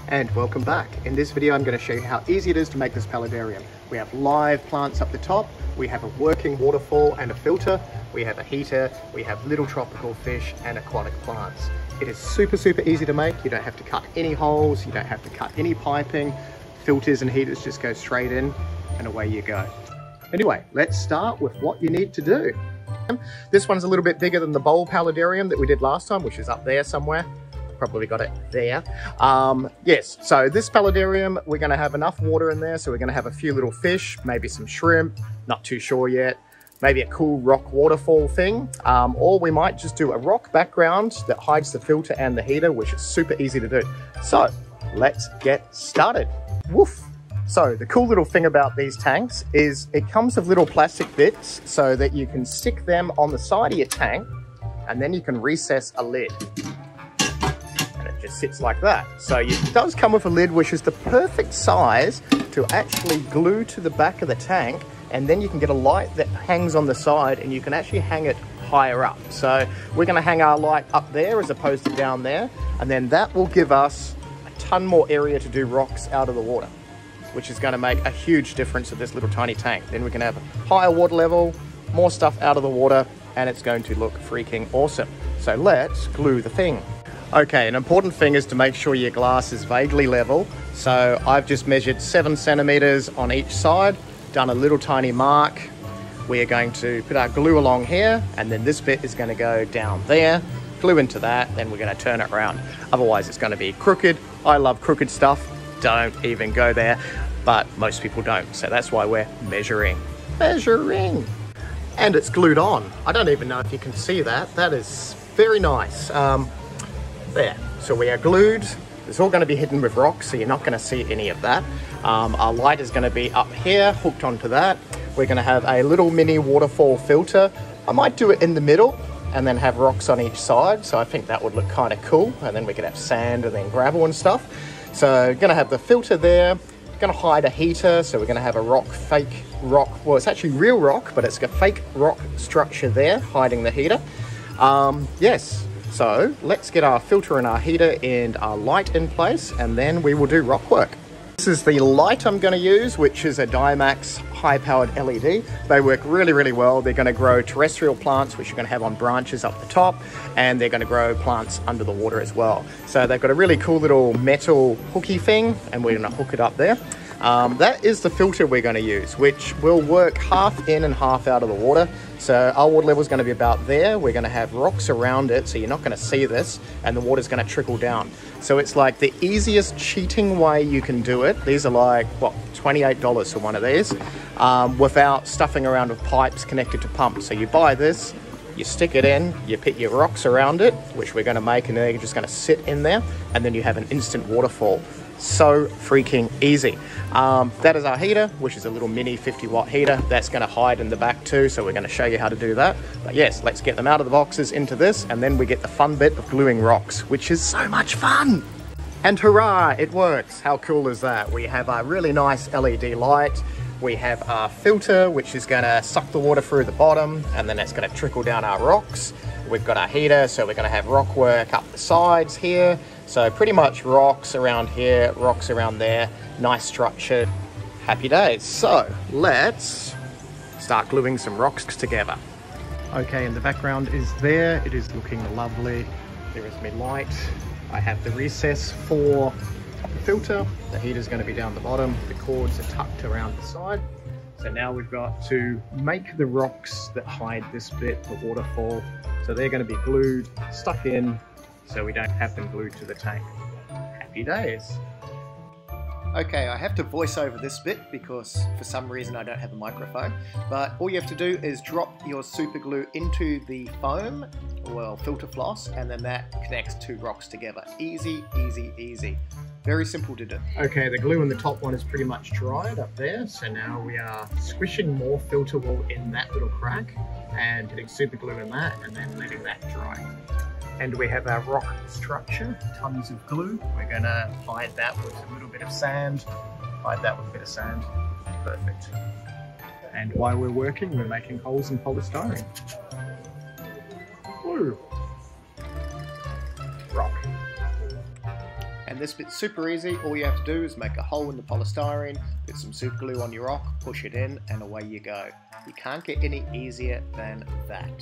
And welcome back. In this video I'm going to show you how easy it is to make this paludarium. We have live plants up the top, we have a working waterfall and a filter, we have a heater, we have little tropical fish and aquatic plants. It is super easy to make. You don't have to cut any holes, you don't have to cut any piping. Filters and heaters just go straight in and away you go. Anyway, let's start with what you need to do. This one's a little bit bigger than the bowl paludarium that we did last time, which is up there somewhere. Probably got it there. Yes, so this paludarium, we're going to have enough water in there, so we're going to have a few little fish, maybe some shrimp, not too sure yet, maybe a cool rock waterfall thing, or we might just do a rock background that hides the filter and the heater, which is super easy to do. So let's get started. Woof! So the cool little thing about these tanks is it comes with little plastic bits so that you can stick them on the side of your tank and then you can recess a lid. And it just sits like that. So it does come with a lid which is the perfect size to actually glue to the back of the tank, and then you can get a light that hangs on the side and you can actually hang it higher up. So we're going to hang our light up there as opposed to down there, and then that will give us a ton more area to do rocks out of the water, which is going to make a huge difference with this little tiny tank. Then we can have higher water level, more stuff out of the water, and it's going to look freaking awesome. So let's glue the thing. Okay, an important thing is to make sure your glass is vaguely level. So I've just measured 7 centimeters on each side, done a little tiny mark. We are going to put our glue along here, and then this bit is going to go down there, glue into that, then we're going to turn it around. Otherwise it's going to be crooked. I love crooked stuff. Don't even go there, but most people don't, so that's why we're measuring. And it's glued on. I don't even know if you can see that. That is very nice. There, so we are glued. It's all going to be hidden with rocks, so you're not going to see any of that. Our light is going to be up here, hooked onto that. We're going to have a little mini waterfall filter. I might do it in the middle and then have rocks on each side, so I think that would look kind of cool, and then we could have sand and then gravel and stuff. So going to have the filter there, going to hide a heater, so we're going to have a fake rock, well it's actually real rock, but it's a fake rock structure there, hiding the heater. Yes, so let's get our filter and our heater and our light in place, and then we will do rock work. This is the light I'm going to use, which is a Dimax high-powered LED. They work really well. They're going to grow terrestrial plants, which you're going to have on branches up the top, and they're going to grow plants under the water as well. So they've got a really cool little metal hooky thing, and we're going to hook it up there. That is the filter we're going to use, which will work half in and half out of the water. So our water level is going to be about there. We're going to have rocks around it, so you're not going to see this, and the water's going to trickle down. So it's like the easiest cheating way you can do it. These are like, what, $28 for one of these, without stuffing around with pipes connected to pumps. So you buy this, you stick it in, you put your rocks around it, which we're going to make, and they're just going to sit in there, and then you have an instant waterfall. So freaking easy. That is our heater, which is a little mini 50-watt heater. That's going to hide in the back too, so we're going to show you how to do that. But yes, let's get them out of the boxes into this, and then we get the fun bit of gluing rocks, which is so much fun. And hurrah, it works. How cool is that? We have our really nice LED light. We have our filter, which is going to suck the water through the bottom, and then it's going to trickle down our rocks. We've got our heater, so we're going to have rock work up the sides here. So pretty much rocks around here, rocks around there, nice structure, happy days. So let's start gluing some rocks together. Okay, and the background is there. It is looking lovely. There is my light. I have the recess for the filter. The heater's going to be down the bottom. The cords are tucked around the side. So now we've got to make the rocks that hide this bit, the waterfall. So they're going to be glued, stuck in, so we don't have them glued to the tank. Happy days. Okay, I have to voice over this bit because for some reason I don't have a microphone, but all you have to do is drop your super glue into the foam, well, filter floss, and then that connects two rocks together. Easy. Very simple to do. Okay, the glue in the top one is pretty much dried up there, so now we are squishing more filter wool in that little crack and putting super glue in that and then letting that dry. And we have our rock structure, tons of glue. We're going to hide that with a little bit of sand, hide that with a bit of sand. Perfect. And while we're working, we're making holes in polystyrene. Woo! Rock. And this bit's super easy. All you have to do is make a hole in the polystyrene, put some super glue on your rock, push it in, and away you go. You can't get any easier than that.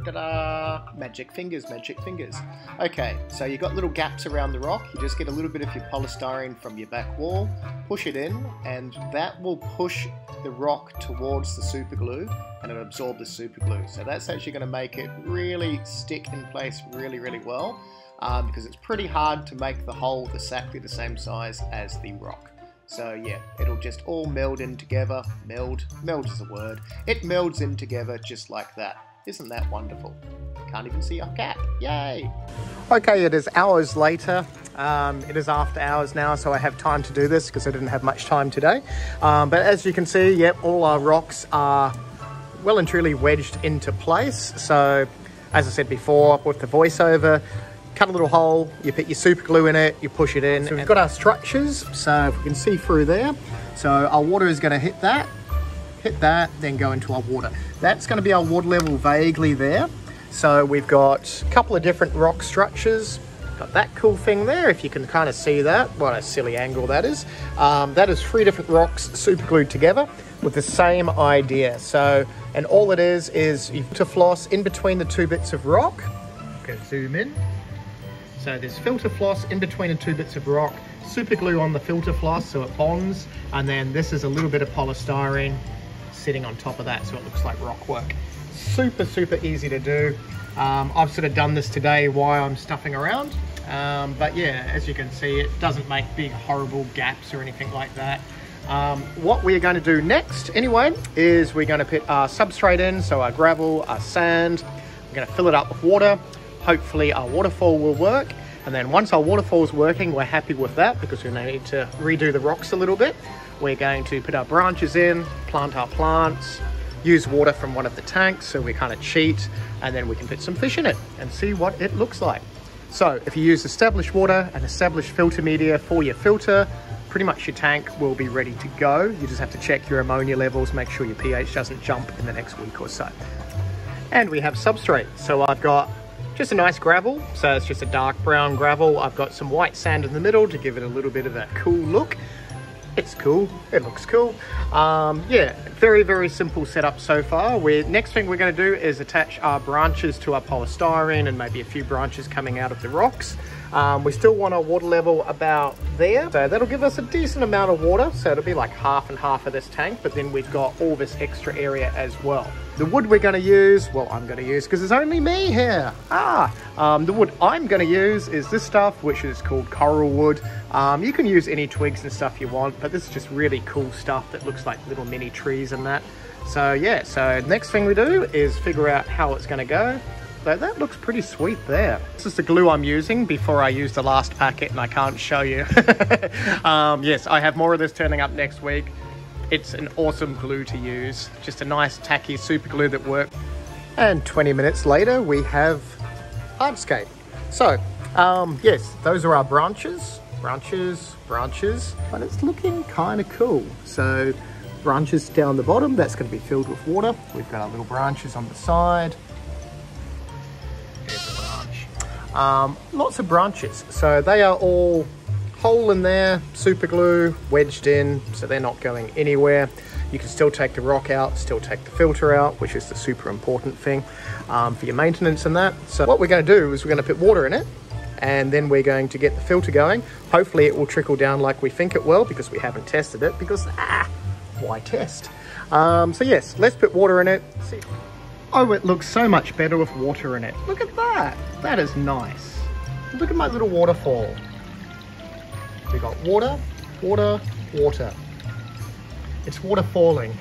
Ta-da! Magic fingers, magic fingers. Okay, so you've got little gaps around the rock. You just get a little bit of your polystyrene from your back wall, push it in, and that will push the rock towards the super glue, and it'll absorb the super glue. So that's actually going to make it really stick in place really, really well, because it's pretty hard to make the hole exactly the same size as the rock. So yeah, it'll just all meld in together. Meld is a word. It melds in together just like that. Isn't that wonderful? Can't even see our cap. Yay! Okay, it is hours later. It is after hours now, so I have time to do this because I didn't have much time today. But as you can see, yep, all our rocks are well and truly wedged into place. So as I said before with the voiceover, cut a little hole, you put your super glue in it, you push it in. So we've got our structures, so if we can see through there. So our water is going to hit that, then go into our water. That's going to be our water level vaguely there. So we've got a couple of different rock structures. Got that cool thing there, if you can kind of see that. What a silly angle that is. That is 3 different rocks super glued together with the same idea. So, and all it is you filter floss in between the 2 bits of rock. Go zoom in. So there's filter floss in between the 2 bits of rock, super glue on the filter floss so it bonds, and then this is a little bit of polystyrene sitting on top of that so it looks like rock work. Super, super easy to do. I've sort of done this today while I'm stuffing around, but yeah, as you can see, it doesn't make big horrible gaps or anything like that. What we're going to do next anyway is we're going to put our substrate in, so our gravel, our sand. We're going to fill it up with water. Hopefully our waterfall will work, and then once our waterfall is working, we're happy with that because we need to redo the rocks a little bit. We're going to put our branches in, plant our plants, use water from one of the tanks so we kind of cheat, and then we can put some fish in it and see what it looks like. So if you use established water and established filter media for your filter, pretty much your tank will be ready to go. You just have to check your ammonia levels, make sure your pH doesn't jump in the next week or so. And we have substrate. So I've got just a nice gravel, so it's just a dark brown gravel. I've got some white sand in the middle to give it a little bit of a cool look. It's cool, it looks cool. Yeah, very, very simple setup so far. Next thing we're going to do is attach our branches to our polystyrene and maybe a few branches coming out of the rocks. We still want our water level about there, so that'll give us a decent amount of water, so it'll be like half and half of this tank, but then we've got all this extra area as well. The wood we're going to use, well, I'm going to use because there's only me here. The wood I'm going to use is this stuff, which is called coral wood. You can use any twigs and stuff you want, but this is just really cool stuff that looks like little mini trees and that. So yeah, so next thing we do is figure out how it's going to go. So that looks pretty sweet there. This is the glue I'm using before I use the last packet and I can't show you. Yes, I have more of this turning up next week. It's an awesome glue to use. Just a nice tacky super glue that works. And 20 minutes later, we have hardscape. So, yes, those are our branches, but it's looking kind of cool. So branches down the bottom, that's going to be filled with water. We've got our little branches on the side. There's a branch. Lots of branches. So they are all hole in there, super glue, wedged in, so they're not going anywhere. You can still take the rock out, still take the filter out, which is the super important thing for your maintenance and that. So what we're going to do is we're going to put water in it, and then we're going to get the filter going. Hopefully it will trickle down like we think it will, because we haven't tested it, because why test? So yes, let's put water in it. See. Oh, it looks so much better with water in it. Look at that. That is nice. Look at my little waterfall. We got water, water, water. It's water falling.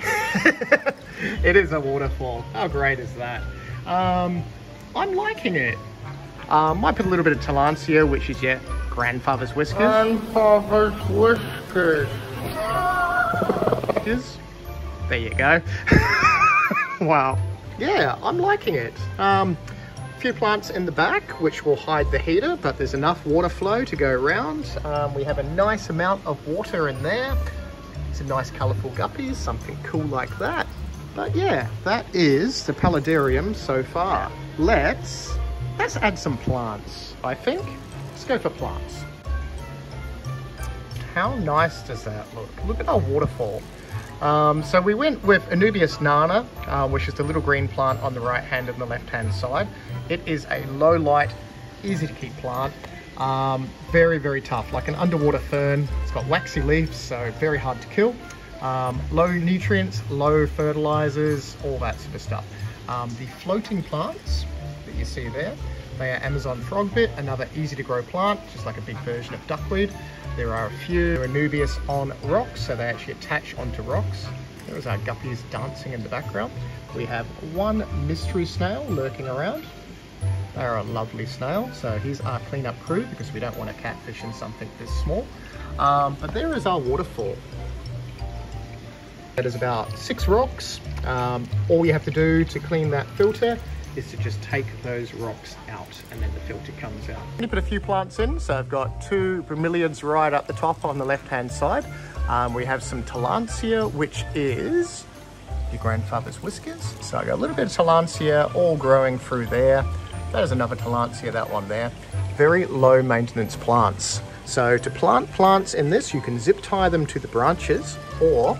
It is a waterfall. How great is that? I'm liking it. Might put a little bit of tillandsia, which is your grandfather's whiskers. Grandfather's whiskers. There you go. Wow. Yeah, I'm liking it. Few plants in the back which will hide the heater, but there's enough water flow to go around. We have a nice amount of water in there. Some nice colourful guppies, something cool like that. But yeah, that is the paludarium so far. Let's add some plants, I think. Let's go for plants. how nice does that look? Look at our waterfall. So we went with Anubias nana, which is the little green plant on the right hand and the left hand side. It is a low light, easy to keep plant. Very, very tough, like an underwater fern. It's got waxy leaves, so very hard to kill. Low nutrients, low fertilizers, all that sort of stuff. The floating plants that you see there, they are Amazon frogbit, another easy to grow plant, just like a big version of duckweed. There are a few Anubias on rocks, so they actually attach onto rocks. There is our guppies dancing in the background. We have one mystery snail lurking around. They're a lovely snail, so here's our cleanup crew because we don't want to catfish in something this small. But there is our waterfall. It is about 6 rocks. All you have to do to clean that filter is to just take those rocks out and then the filter comes out. I'm going to put a few plants in, so I've got 2 bromeliads right up the top on the left hand side. We have some Tillandsia, which is your grandfather's whiskers. So I got a little bit of Tillandsia all growing through there. That is another Tillandsia, that one there. Very low maintenance plants. So to plant plants in this, you can zip tie them to the branches, or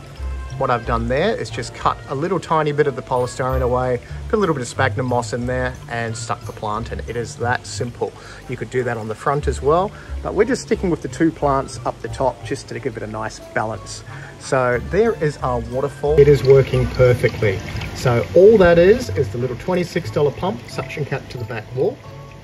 what I've done there is just cut a little tiny bit of the polystyrene away, put a little bit of sphagnum moss in there and stuck the plant in. It is that simple. You could do that on the front as well, but we're just sticking with the 2 plants up the top just to give it a nice balance. So there is our waterfall. It is working perfectly. So all that is the little $26 pump, suction cut to the back wall.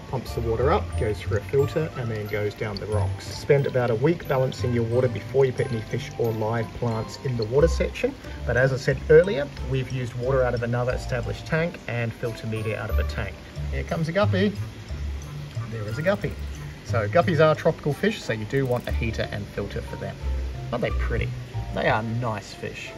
Pumps the water up, goes through a filter, and then goes down the rocks. Spend about a week balancing your water before you put any fish or live plants in the water section. But as I said earlier, we've used water out of another established tank and filter media out of a tank. Here comes a guppy. There is a guppy. So guppies are tropical fish, so you do want a heater and filter for them. Aren't they pretty? They are nice fish.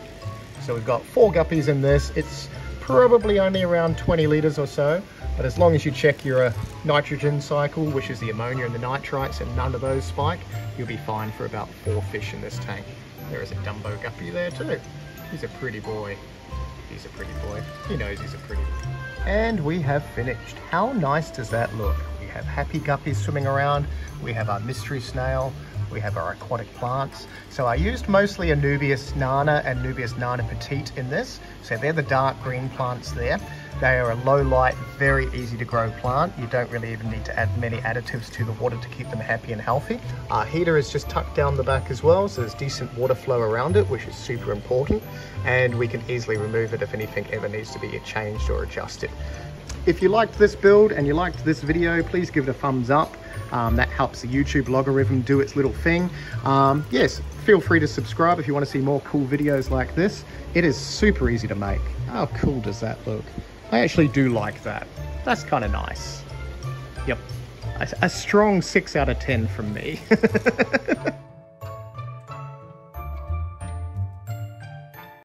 So we've got 4 guppies in this. It's probably only around 20 litres or so. But as long as you check your nitrogen cycle, which is the ammonia and the nitrites, and none of those spike, you'll be fine for about 4 fish in this tank. There is a Dumbo guppy there too. He's a pretty boy. He's a pretty boy. He knows he's a pretty boy. And we have finished. How nice does that look? We have happy guppies swimming around. We have our mystery snail. We have our aquatic plants. So I used mostly Anubias nana and Anubias nana petite in this. So they're the dark green plants there. They are a low light, very easy to grow plant. You don't really even need to add many additives to the water to keep them happy and healthy. Our heater is just tucked down the back as well, so there's decent water flow around it, which is super important. And we can easily remove it if anything ever needs to be changed or adjusted. If you liked this build and you liked this video, please give it a thumbs up. That helps the YouTube logarithm do its little thing. Yes, feel free to subscribe if you want to see more cool videos like this. It is super easy to make. How cool does that look? I actually do like that. That's kind of nice. Yep, a strong 6 out of 10 from me.